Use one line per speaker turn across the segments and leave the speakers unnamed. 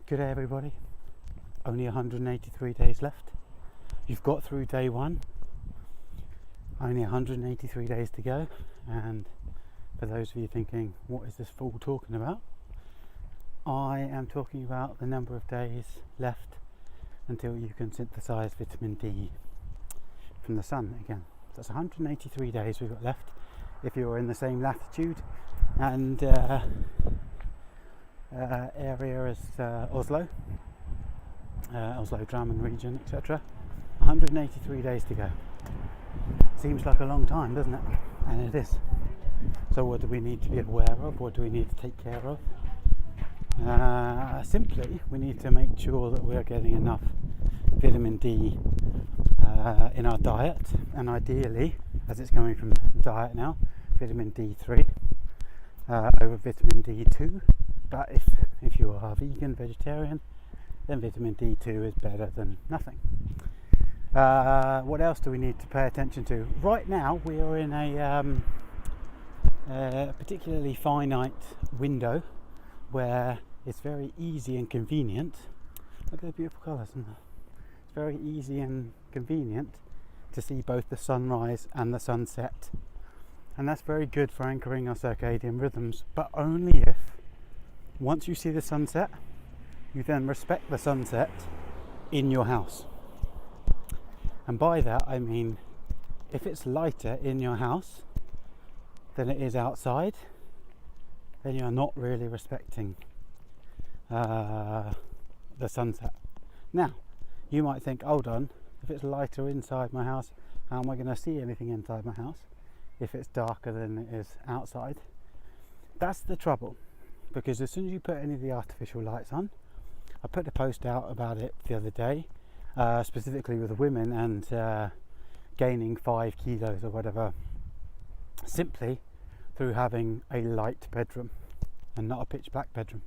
Good day everybody, only 183 days left. You've got through day one, only 183 days to go, and for those of you thinking, what is this fool talking about? I am talking about the number of days left until you can synthesize vitamin D from the sun again. So that's 183 days we've got left if you're in the same latitude and area as Oslo, Drammen region, etc. 183 days to go. Seems like a long time, doesn't it? And it is. So what do we need to be aware of? What do we need to take care of? Simply, we need to make sure that we're getting enough vitamin D in our diet, and ideally, as it's coming from the diet now, vitamin D3 over vitamin D2. But if you are vegan, vegetarian, then vitamin D2 is better than nothing. What else do we need to pay attention to? Right now we are in a particularly finite window where it's very easy and convenient. Look at the beautiful colours in there. It's very easy and convenient to see both the sunrise and the sunset, and that's very good for anchoring our circadian rhythms, but only if once you see the sunset, you then respect the sunset in your house. And by that I mean, if it's lighter in your house than it is outside, then you're not really respecting the sunset. Now, you might think, hold on, if it's lighter inside my house, how am I going to see anything inside my house if it's darker than it is outside? That's the trouble. Because as soon as you put any of the artificial lights on, I put a post out about it the other day, specifically with the women and gaining 5 kilos or whatever, simply through having a light bedroom and not a pitch black bedroom.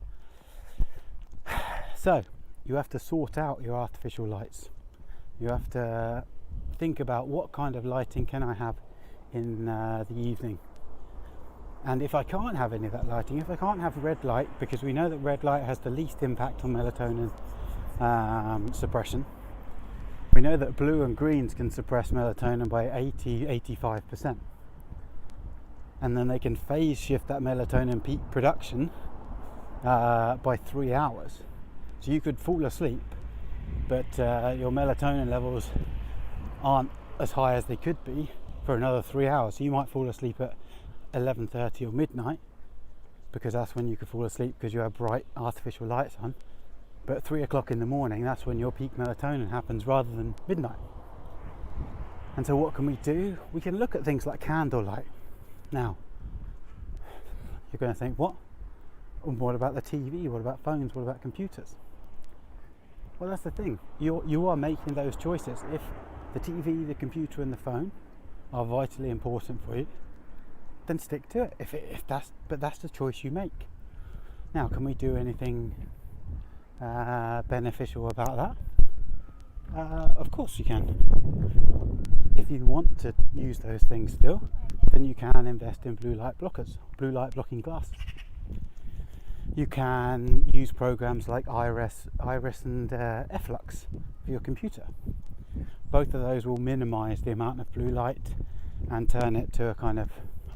So you have to sort out your artificial lights. You have to think about what kind of lighting can I have in the evening. And if I can't have any of that lighting, if I can't have red light, because we know that red light has the least impact on melatonin suppression. We know that blue and greens can suppress melatonin by 80-85%. And then they can phase shift that melatonin peak production by 3 hours. So you could fall asleep, but your melatonin levels aren't as high as they could be for another 3 hours. So you might fall asleep at 11:30 or midnight, because that's when you could fall asleep because you have bright artificial lights on, but at 3 o'clock in the morning, that's when your peak melatonin happens rather than midnight. And so what can we do? We can look at things like candlelight. Now you're going to think, what about the TV, what about phones, what about computers? Well, that's the thing, you are making those choices. If the TV, the computer and the phone are vitally important for you, then stick to it. But that's the choice you make. Now, can we do anything beneficial about that? Of course you can. If you want to use those things still, then you can invest in blue light blockers, blue light blocking glasses. You can use programs like Iris and Flux for your computer. Both of those will minimize the amount of blue light and turn it to a kind of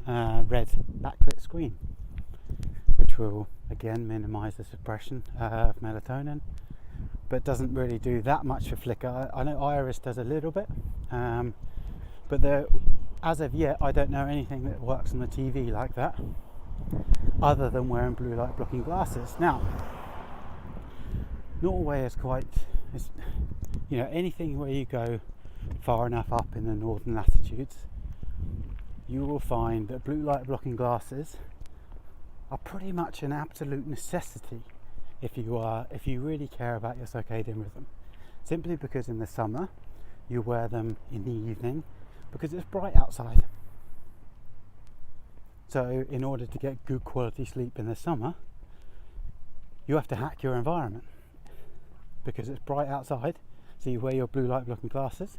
red backlit screen, which will again minimize the suppression of melatonin, but doesn't really do that much for flicker. I know Iris does a little bit, but as of yet I don't know anything that works on the TV like that, other than wearing blue light blocking glasses. Now, Norway is anything where you go far enough up in the northern latitudes, you will find that blue light blocking glasses are pretty much an absolute necessity if you really care about your circadian rhythm. Simply because in the summer you wear them in the evening because it's bright outside. So in order to get good quality sleep in the summer, you have to hack your environment because it's bright outside. So you wear your blue light blocking glasses,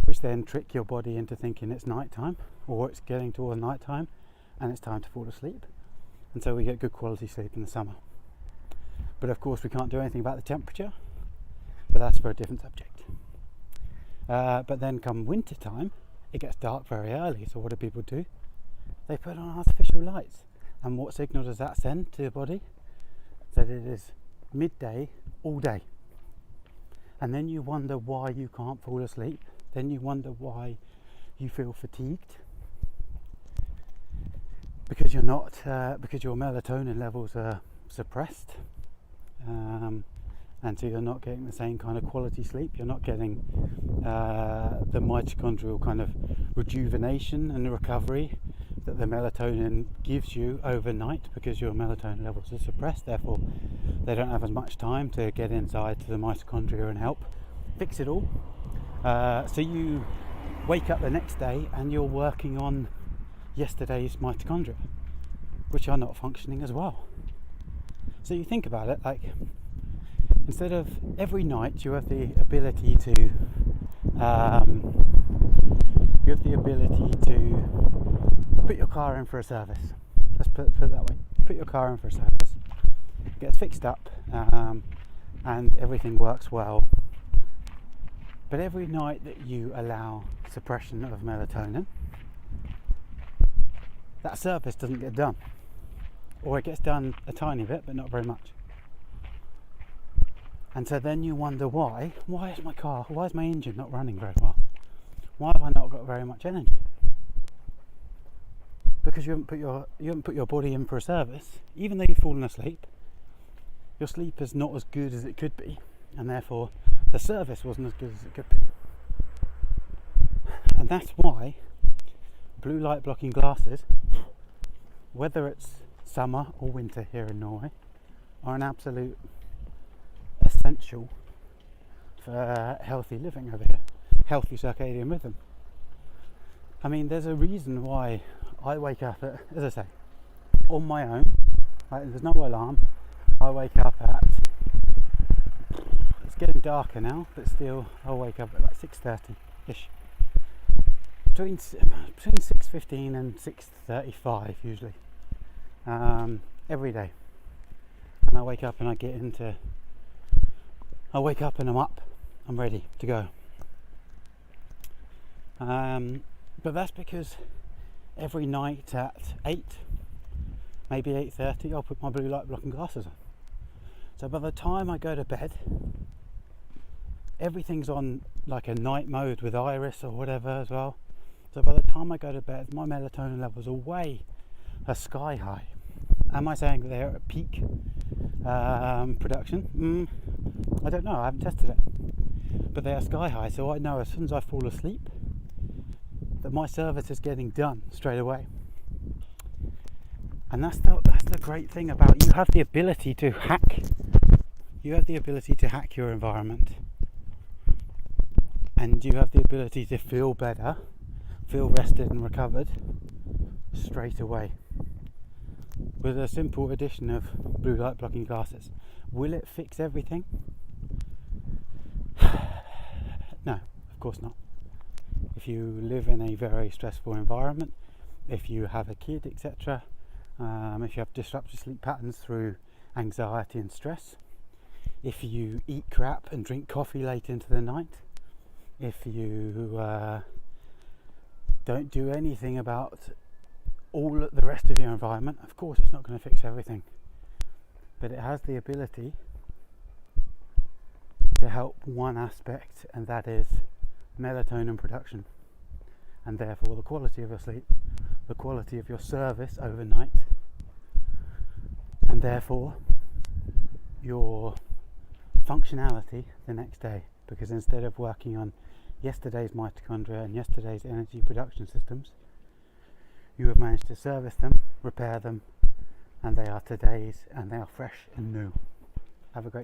which then trick your body into thinking it's nighttime, or it's getting toward nighttime and it's time to fall asleep. And so we get good quality sleep in the summer. But of course we can't do anything about the temperature, but that's for a different subject. But then come winter time, it gets dark very early, so what do people do? They put on artificial lights. And what signal does that send to the body? That it is midday all day. And then you wonder why you can't fall asleep. Then you wonder why you feel fatigued. Because you're not, because your melatonin levels are suppressed. And so you're not getting the same kind of quality sleep. You're not getting the mitochondrial kind of rejuvenation and recovery that the melatonin gives you overnight, because your melatonin levels are suppressed. Therefore, they don't have as much time to get inside to the mitochondria and help fix it all. So you wake up the next day and you're working on yesterday's mitochondria, which are not functioning as well. So you think about it, like, instead of every night you have the ability to put your car in for a service. Let's put it that way. Put your car in for a service. It gets fixed up and everything works well. But every night that you allow suppression of melatonin, that service doesn't get done. Or it gets done a tiny bit, but not very much. And so then you wonder why is my engine not running very well? Why have I not got very much energy? Because you haven't put your body in for a service. Even though you've fallen asleep, your sleep is not as good as it could be, and therefore the service wasn't as good as it could be. And that's why blue light blocking glasses, whether it's summer or winter here in Norway, are an absolute essential for healthy living over here, healthy circadian rhythm. I mean, there's a reason why I wake up at, as I say, on my own. Like, there's no alarm. I wake up at, it's getting darker now, but still I'll wake up at like 6:30ish. Between 6:15 and 6:35 usually, every day. And I wake up and I wake up and I'm up, I'm ready to go. But that's because every night at 8, maybe 8:30, I'll put my blue light blocking glasses on. So by the time I go to bed, everything's on like a night mode with Iris or whatever as well. So by the time I go to bed, my melatonin levels are sky high. Am I saying that they're at peak production? I don't know, I haven't tested it. But they are sky high, so I know as soon as I fall asleep that my service is getting done straight away. And that's the great thing about, you have the ability to hack your environment, and you have the ability to feel better, feel rested and recovered straight away with a simple addition of blue light blocking glasses. Will it fix everything? No, of course not. If you live in a very stressful environment, if you have a kid, etc., if you have disrupted sleep patterns through anxiety and stress, if you eat crap and drink coffee late into the night, if you don't do anything about all the rest of your environment, of course it's not going to fix everything. But it has the ability to help one aspect, and that is melatonin production, and therefore the quality of your sleep, the quality of your service overnight, and therefore your functionality the next day. Because instead of working on yesterday's mitochondria and yesterday's energy production systems, you have managed to service them, repair them, and they are today's, and they are fresh and new. Have a great